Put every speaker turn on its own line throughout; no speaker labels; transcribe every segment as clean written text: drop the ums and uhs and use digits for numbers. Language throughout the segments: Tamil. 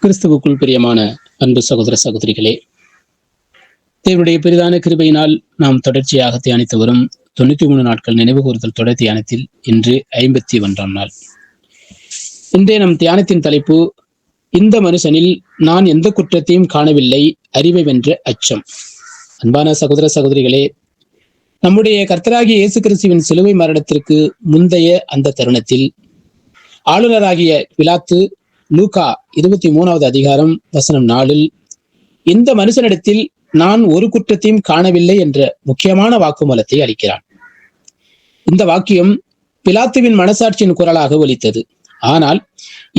கிறிஸ்துவுக்குள் பிரியமான அன்பு சகோதர சகோதரிகளே, தேவனுடைய பெரிதான கிருபையினால் நாம் தொடர்ச்சியாக தியானித்து வரும் 93 நாட்கள் நினைவு கூறுதல் தொடர் தியானத்தில் இன்று 51ஆம் நாள். இன்றைய நம் தியானத்தின் தலைப்பு, இந்த மனுஷனில் நான் எந்த குற்றத்தையும் காணவில்லை, அறிவை வென்ற அச்சம். அன்பான சகோதர சகோதரிகளே, நம்முடைய கர்த்தராகிய இயேசு கிறிஸ்துவின் சிலுவை மரணத்திற்கு முந்தைய அந்த தருணத்தில் ஆளுநராகிய பிலாத்து லூக்கா 23வது அதிகாரம் வசனம் 4 இந்த மனுஷனிடத்தில் நான் ஒரு குற்றத்தையும் காணவில்லை என்ற முக்கியமான வாக்குமூலத்தை அளிக்கிறான். இந்த வாக்கியம் பிலாத்துவின் மனசாட்சியின் குரலாக ஒலித்தது. ஆனால்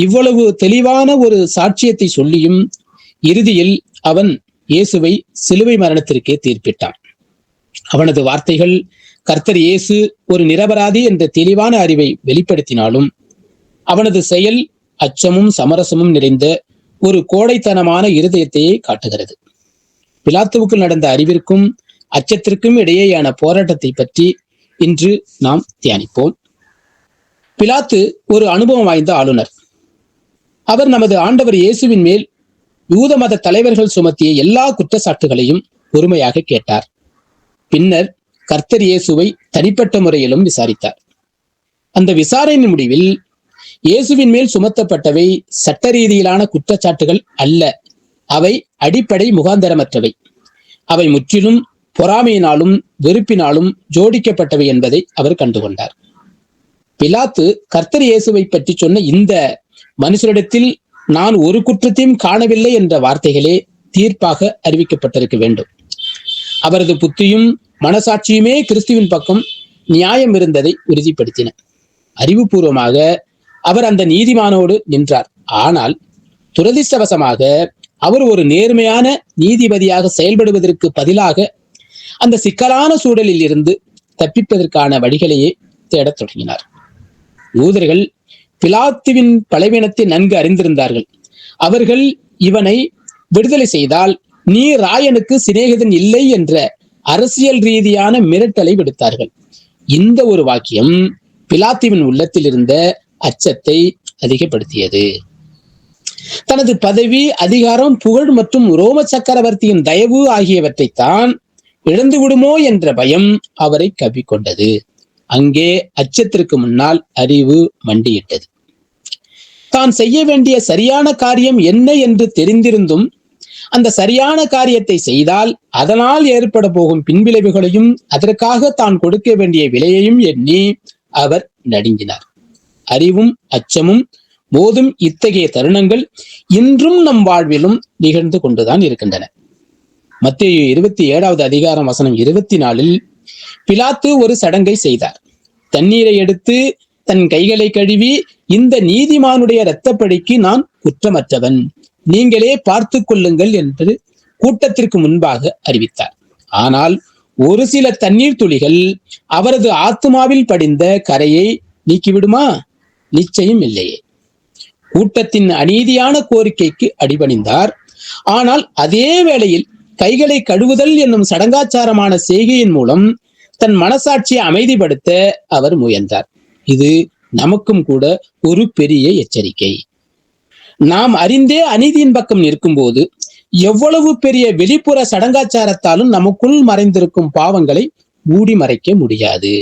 இவ்வளவு தெளிவான ஒரு சாட்சியத்தை சொல்லியும் இறுதியில் அவன் இயேசுவை சிலுவை மரணத்திற்கே தீர்ப்பிட்டான். அவனது வார்த்தைகள் கர்த்தர் இயேசு ஒரு நிரபராதி என்ற தெளிவான அறிவை வெளிப்படுத்தினாலும் அவனது செயல் அச்சமும் சமரசமும் நிறைந்த ஒரு கோடைத்தனமான இருதயத்தையே காட்டுகிறது. பிலாத்துவுக்கு நடந்த அறிவிற்கும் அச்சத்திற்கும் இடையேயான போராட்டத்தை பற்றி இன்று நாம் தியானிப்போம். பிலாத்து ஒரு அனுபவம் வாய்ந்த ஆளுநர். அவர் நமது ஆண்டவர் இயேசுவின் மேல் யூத மத தலைவர்கள் சுமத்திய எல்லா குற்றச்சாட்டுகளையும் பொறுமையாக கேட்டார். பின்னர் கர்த்தர் இயேசுவை தனிப்பட்ட முறையிலும் விசாரித்தார். அந்த விசாரணையின் முடிவில் இயேசுவின் மேல் சுமத்தப்பட்டவை சட்ட ரீதியிலான குற்றச்சாட்டுகள் அல்ல, அவை அடிப்படை முகாந்தரமற்றவை. அவை முற்றிலும் பொறாமையினாலும் வெறுப்பினாலும் ஜோடிக்கப்பட்டவை என்பதை அவர் கண்டுகொண்டார். பிலாத்து கர்த்தர் இயேசுவை பற்றி சொன்ன இந்த மனுஷரிடத்தில் நான் ஒரு குற்றத்தையும் காணவில்லை என்ற வார்த்தைகளே தீர்ப்பாக அறிவிக்கப்பட்டிருக்க வேண்டும். அவரது புத்தியும் மனசாட்சியுமே கிறிஸ்துவின் பக்கம் நியாயம் இருந்ததை உறுதிப்படுத்தின. அறிவுபூர்வமாக அவர் அந்த நீதிமானோடு நின்றார். ஆனால் துரதிர்ஷ்டவசமாக அவர் ஒரு நேர்மையான நீதிபதியாக செயல்படுவதற்கு பதிலாக அந்த சிக்கலான சூழலில் இருந்து தப்பிப்பதற்கான வழிகளையே தேடத் தொடங்கினார். யூதர்கள் பிலாத்துவின் பலவீனத்தை நன்கு அறிந்திருந்தார்கள். அவர்கள் இவனை விடுதலை செய்தால் நீ ராயனுக்கு சிநேகிதன் இல்லை என்ற அரசியல் ரீதியான மிரட்டலை விடுத்தார்கள். இந்த ஒரு வாக்கியம் பிலாத்துவின் உள்ளத்தில் இருந்த அச்சத்தை அதிகப்படுத்தியது. தனது பதவி, அதிகாரம், புகழ் மற்றும் ரோம சக்கரவர்த்தியின் தயவு ஆகியவற்றை தான் இழந்து விடுமோ என்ற பயம் அவரை கவ்விக்கொண்டது. அங்கே அச்சத்திற்கு முன்னால் அறிவு மண்டியிட்டது. தான் செய்ய வேண்டிய சரியான காரியம் என்ன என்று தெரிந்திருந்தும் அந்த சரியான காரியத்தை செய்தால் அதனால் ஏற்பட போகும் பின்விளைவுகளையும் அதற்காக தான் கொடுக்க வேண்டிய விலையையும் எண்ணி அவர் நடுங்கினார். அறிவும் அச்சமும் மோதும் இத்தகைய தருணங்கள் இன்றும் நம் வாழ்விலும் நிகழ்ந்து கொண்டுதான் இருக்கின்றன. மத்தேயு 27வது அதிகாரம் வசனம் 24 பிலாத்து ஒரு சடங்கை செய்தார். தண்ணீரை எடுத்து தன் கைகளை கழுவி, இந்த நீதிமானுடைய இரத்தப்பழிக்கு நான் குற்றமற்றவன், நீங்களே பார்த்து கொள்ளுங்கள் என்று கூட்டத்திற்கு முன்பாக அறிவித்தார். ஆனால் ஒரு சில தண்ணீர் துளிகள் அவரது ஆத்துமாவில் படிந்த கரையை நீக்கிவிடுமா? நிச்சயம் இல்லையே. கூட்டத்தின் அநீதியான கோரிக்கைக்கு அடிபணிந்தார். ஆனால் அதே வேளையில் கைகளை கழுவுதல் என்னும் சடங்காச்சாரமான செய்கையின் மூலம் தன் மனசாட்சியை அமைதிப்படுத்த அவர் முயன்றார். இது நமக்கும் கூட ஒரு பெரிய எச்சரிக்கை. நாம் அறிந்தே அநீதியின் பக்கம் நிற்கும் போது எவ்வளவு பெரிய வெளிப்புற சடங்காச்சாரத்தாலும் நமக்குள் மறைந்திருக்கும் பாவங்களை மூடி மறைக்க முடியாது.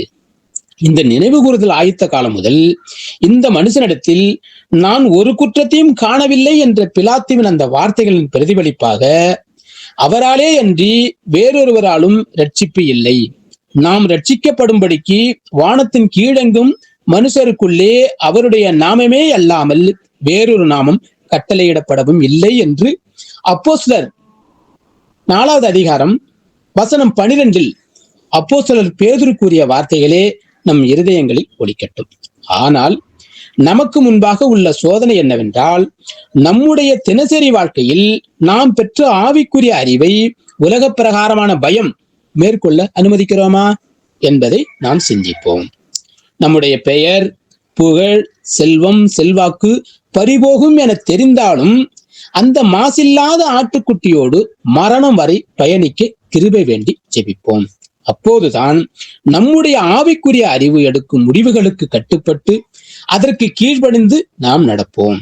இந்த நினைவு கூறுதல் ஆயத்த காலம் முதல் இந்த மனுஷனிடத்தில் நான் ஒரு குற்றத்தையும் காணவில்லை என்ற பிலாத்துவின் அந்த வார்த்தைகளின் பிரதிபலிப்பாக அவராலே அன்றி வேறொருவராலும் ரட்சிப்பு இல்லை. நாம் ரட்சிக்கப்படும்படிக்கு வானத்தின் கீழெங்கும் மனுஷருக்குள்ளே அவருடைய நாமமே அல்லாமல் வேறொரு நாமம் கட்டளையிடப்படவும் இல்லை என்று அப்போஸ்தலர் 4வது அதிகாரம் வசனம் 12 அப்போஸ்தலர் பேதுரு கூறிய வார்த்தைகளே நம் இருதயங்களில் ஒலிக்கட்டும். ஆனால் நமக்கு முன்பாக உள்ள சோதனை என்னவென்றால், நம்முடைய தினசரி வாழ்க்கையில் நாம் பெற்ற ஆவிக்குரிய அறிவை உலக பிரகாரமான பயம் மேற்கொள்ள அனுமதிக்கிறோமா என்பதை நாம் சிந்திப்போம். நம்முடைய பெயர், புகழ், செல்வம், செல்வாக்கு பறிபோகும் என தெரிந்தாலும் அந்த மாசில்லாத ஆட்டுக்குட்டியோடு மரணம் வரை பயணிக்க கிருபை வேண்டி ஜெபிப்போம். அப்போதுதான் நம்முடைய ஆவிக்குரிய அறிவு எடுக்கும் முடிவுகளுக்கு கட்டுப்பட்டு அதற்கு கீழ்ப்படிந்து நாம் நடப்போம்.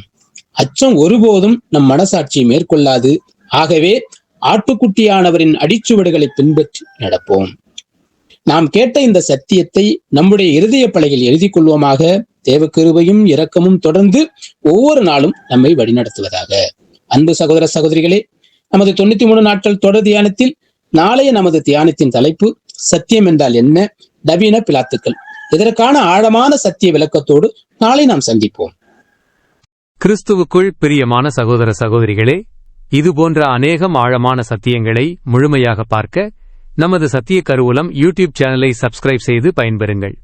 அச்சம் ஒருபோதும் நம் மனசாட்சியை மேற்கொள்ளாது. ஆகவே ஆட்டுக்குட்டியானவரின் அடிச்சுவடுகளை பின்பற்றி நடப்போம். நாம் கேட்ட இந்த சத்தியத்தை நம்முடைய இருதய பலகையில் எழுதி கொள்வோமாக. தேவ கிருபையும் இரக்கமும் தொடர்ந்து ஒவ்வொரு நாளும் நம்மை வழிநடத்துவதாக. அன்பு சகோதர சகோதரிகளே, நமது 93 நாட்கள் தொடர் தியானத்தில் நாளைய நமது தியானத்தின் தலைப்பு சத்தியம் என்றால் என்ன, நவீன பிலாத்துக்கள். இதற்கான ஆழமான சத்திய விளக்கத்தோடு நாளை நாம் சந்திப்போம்.
கிறிஸ்துவுக்குள் பிரியமான சகோதர சகோதரிகளே, இதுபோன்ற அநேகம் ஆழமான சத்தியங்களை முழுமையாக பார்க்க நமது சத்திய கருவூலம் யூடியூப் சேனலை சப்ஸ்கிரைப் செய்து பயன்பெறுங்கள்.